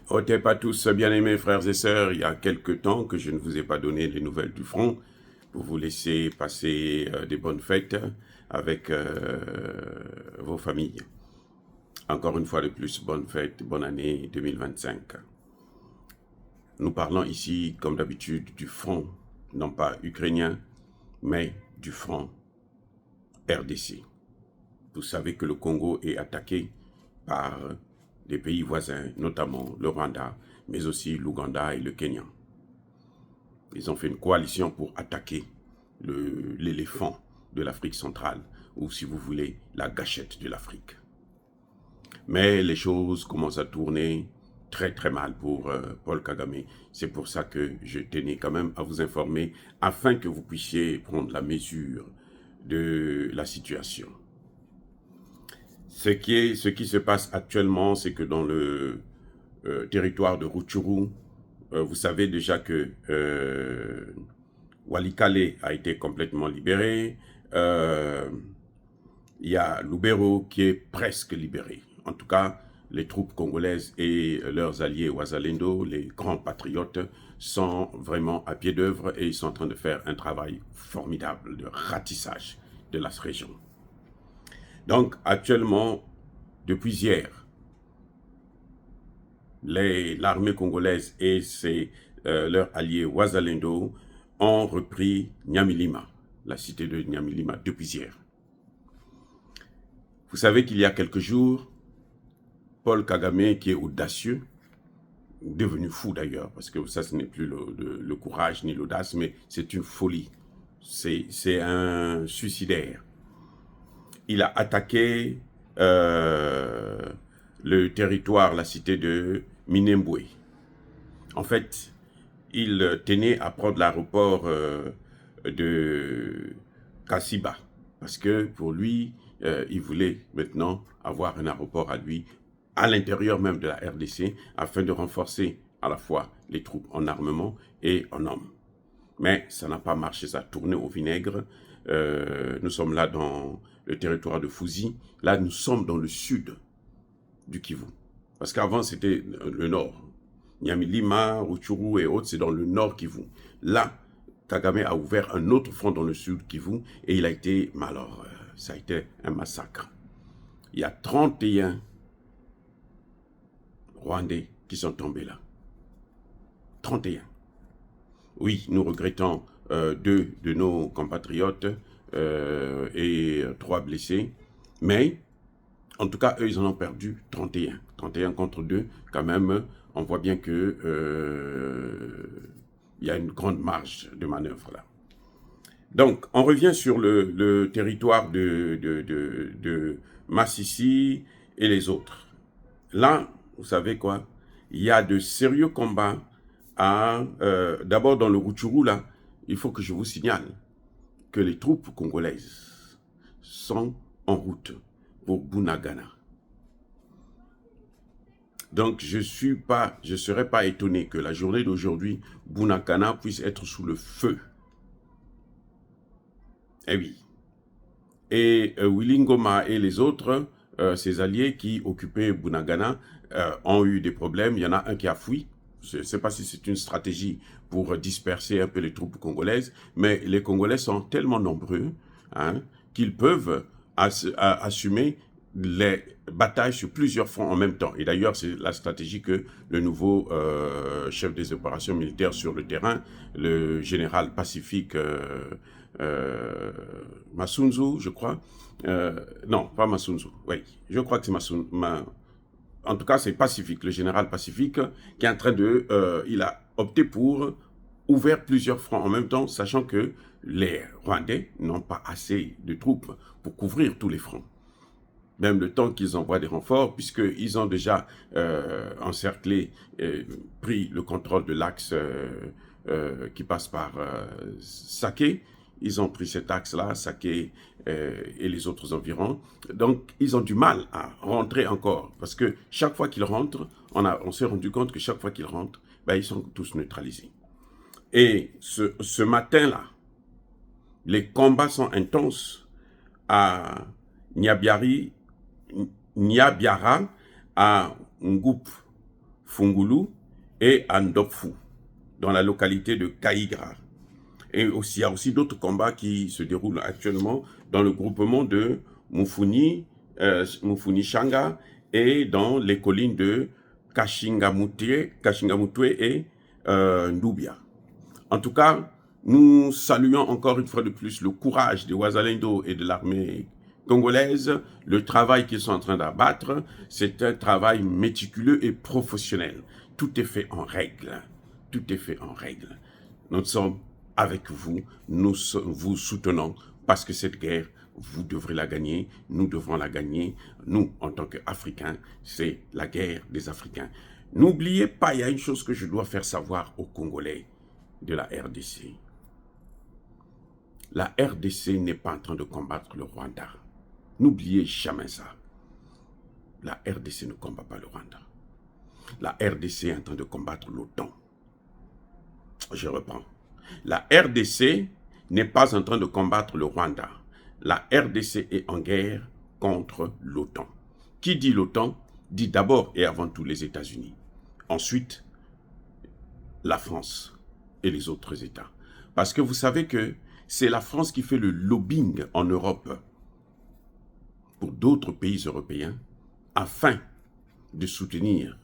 Otep à tous, bien-aimés frères et sœurs, il y a quelque temps que je ne vous ai pas donné les nouvelles du front pour vous laisser passer des bonnes fêtes avec vos familles. Encore une fois de plus, bonne fête, bonne année 2025. Nous parlons ici, comme d'habitude, du front, non pas ukrainien, mais du front RDC. Vous savez que le Congo est attaqué par des pays voisins, notamment le Rwanda, mais aussi l'Ouganda et le Kenya. Ils ont fait une coalition pour attaquer l'éléphant de l'Afrique centrale, ou si vous voulez, la gâchette de l'Afrique. Mais les choses commencent à tourner très très mal pour Paul Kagame. C'est pour ça que je tenais quand même à vous informer, afin que vous puissiez prendre la mesure de la situation. Ce qui se passe actuellement, c'est que dans le territoire de Rutshuru, vous savez déjà que Walikale a été complètement libéré. Il y a Lubero qui est presque libéré. En tout cas, les troupes congolaises et leurs alliés Wazalendo, les grands patriotes, sont vraiment à pied d'œuvre et ils sont en train de faire un travail formidable de ratissage de la région. Donc, actuellement, depuis hier, l'armée congolaise et leurs alliés Wazalendo ont repris Nyamilima, la cité de Nyamilima, depuis hier. Vous savez qu'il y a quelques jours, Paul Kagame, qui est audacieux, devenu fou d'ailleurs, parce que ça, ce n'est plus le courage ni l'audace, mais c'est une folie. C'est un suicidaire. Il a attaqué le territoire, la cité de Minembwe. En fait, il tenait à prendre l'aéroport de Kasiba, parce que pour lui, il voulait maintenant avoir un aéroport à lui, à l'intérieur même de la RDC, afin de renforcer à la fois les troupes en armement et en hommes. Mais ça n'a pas marché, ça a tourné au vinaigre. Nous sommes là dans le territoire de Fouzi. Là, nous sommes dans le sud du Kivu. Parce qu'avant, c'était le nord. Nyamilima, Rutshuru et autres, c'est dans le nord Kivu. Là, Kagame a ouvert un autre front dans le sud Kivu et il a été, alors, ça a été un massacre. Il y a 31 Rwandais qui sont tombés là. 31. Oui, nous regrettons 2 de nos compatriotes et 3 blessés, mais en tout cas, eux, ils en ont perdu 31. 31 contre 2, quand même, on voit bien que il y a une grande marge de manœuvre là. Donc, on revient sur le territoire de Massissi et les autres. Là, vous savez quoi? Il y a de sérieux combats d'abord dans le Rutshuru, là, il faut que je vous signale que les troupes congolaises sont en route pour Bunagana. Donc, je ne serais pas étonné que la journée d'aujourd'hui, Bunagana puisse être sous le feu. Eh oui. Et Willy Ngoma et les autres, ses alliés qui occupaient Bunagana, ont eu des problèmes. Il y en a un qui a fui. Je ne sais pas si c'est une stratégie pour disperser un peu les troupes congolaises, mais les Congolais sont tellement nombreux qu'ils peuvent assumer les batailles sur plusieurs fronts en même temps. Et d'ailleurs, c'est la stratégie que le nouveau chef des opérations militaires sur le terrain, le général Pacifique Masunzu, je crois. Non, pas Masunzu. Oui, je crois que c'est Masunzu. En tout cas, c'est Pacifique, le général Pacifique, qui est en train de... il a opté pour ouvrir plusieurs fronts en même temps, sachant que les Rwandais n'ont pas assez de troupes pour couvrir tous les fronts. Même le temps qu'ils envoient des renforts, puisqu'ils ont déjà encerclé, pris le contrôle de l'axe qui passe par Saké. Ils ont pris cet axe-là, Saké et les autres environs. Donc, ils ont du mal à rentrer encore. Parce que chaque fois qu'ils rentrent, on s'est rendu compte que chaque fois qu'ils rentrent, ils sont tous neutralisés. Et ce matin-là, les combats sont intenses à Nyabiara, à Ngoup Fungulu et à Ndopfu, dans la localité de Kaigra. Et aussi, il y a aussi d'autres combats qui se déroulent actuellement dans le groupement de Mufuni Shanga et dans les collines de Kashingamutwe et Ndubia. En tout cas, nous saluons encore une fois de plus le courage des Wazalendo et de l'armée congolaise, le travail qu'ils sont en train d'abattre. C'est un travail méticuleux et professionnel. Tout est fait en règle. Tout est fait en règle. Nous sommes avec vous, nous vous soutenons parce que cette guerre, vous devrez la gagner, nous devrons la gagner. Nous, en tant qu'Africains, c'est la guerre des Africains. N'oubliez pas, il y a une chose que je dois faire savoir aux Congolais de la RDC. La RDC n'est pas en train de combattre le Rwanda. N'oubliez jamais ça. La RDC ne combat pas le Rwanda. La RDC est en train de combattre l'OTAN. Je reprends. La RDC n'est pas en train de combattre le Rwanda. La RDC est en guerre contre l'OTAN. Qui dit l'OTAN dit d'abord et avant tout les États-Unis. Ensuite, la France et les autres États. Parce que vous savez que c'est la France qui fait le lobbying en Europe pour d'autres pays européens afin de soutenir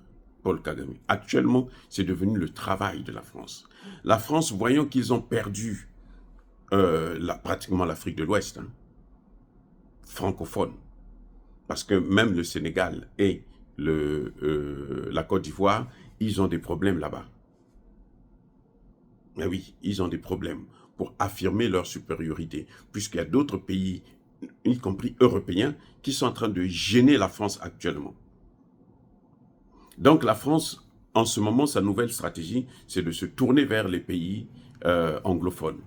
Paul Kagame. Actuellement, c'est devenu le travail de la France. La France, voyant qu'ils ont perdu pratiquement l'Afrique de l'Ouest, francophone, parce que même le Sénégal et la Côte d'Ivoire, ils ont des problèmes là-bas. Mais oui, ils ont des problèmes pour affirmer leur supériorité, puisqu'il y a d'autres pays, y compris européens, qui sont en train de gêner la France actuellement. Donc la France, en ce moment, sa nouvelle stratégie, c'est de se tourner vers les pays anglophones.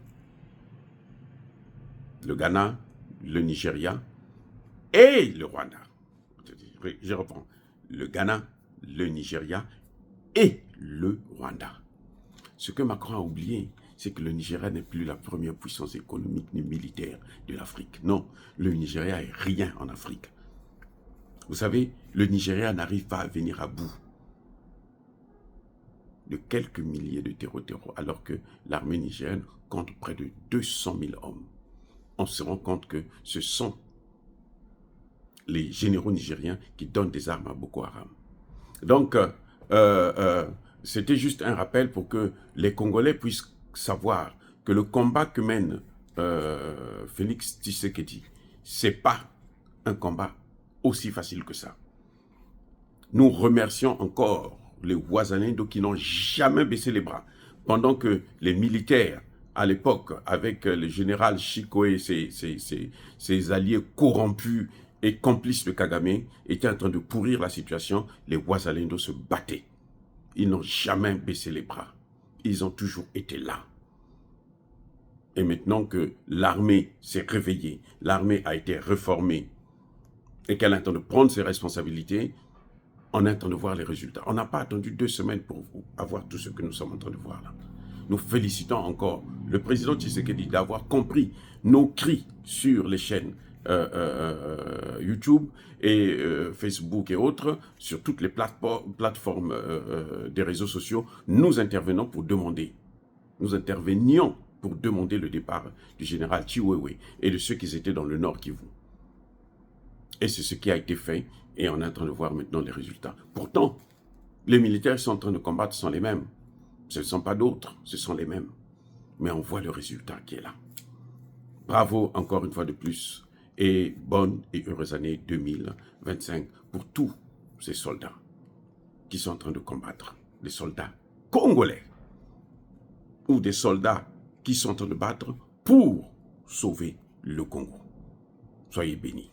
Le Ghana, le Nigeria et le Rwanda. Je reprends. Le Ghana, le Nigeria et le Rwanda. Ce que Macron a oublié, c'est que le Nigeria n'est plus la première puissance économique ni militaire de l'Afrique. Non, le Nigeria est rien en Afrique. Vous savez, le Nigeria n'arrive pas à venir à bout de quelques milliers de terreaux, alors que l'armée nigérienne compte près de 200 000 hommes. On se rend compte que ce sont les généraux nigériens qui donnent des armes à Boko Haram. Donc, c'était juste un rappel pour que les Congolais puissent savoir que le combat que mène Félix Tshisekedi, ce n'est pas un combat aussi facile que ça. Nous remercions encore les Wazalendo qui n'ont jamais baissé les bras, pendant que les militaires, à l'époque, avec le général Chico et ses alliés corrompus et complices de Kagame, étaient en train de pourrir la situation, les Wazalendo se battaient. Ils n'ont jamais baissé les bras. Ils ont toujours été là. Et maintenant que l'armée s'est réveillée, l'armée a été réformée, et qu'elle est en train de prendre ses responsabilités, on est en train de voir les résultats. On n'a pas attendu 2 semaines pour avoir tout ce que nous sommes en train de voir là. Nous félicitons encore le président Tshisekedi d'avoir compris nos cris sur les chaînes YouTube et Facebook et autres, sur toutes les plateformes des réseaux sociaux. Nous intervenions pour demander le départ du général Chiwewe et de ceux qui étaient dans le Nord Kivu. Et c'est ce qui a été fait, et on est en train de voir maintenant les résultats. Pourtant, les militaires qui sont en train de combattre sont les mêmes. Ce ne sont pas d'autres, ce sont les mêmes. Mais on voit le résultat qui est là. Bravo encore une fois de plus, et bonne et heureuse année 2025 pour tous ces soldats qui sont en train de combattre. Des soldats congolais, ou des soldats qui sont en train de battre pour sauver le Congo. Soyez bénis.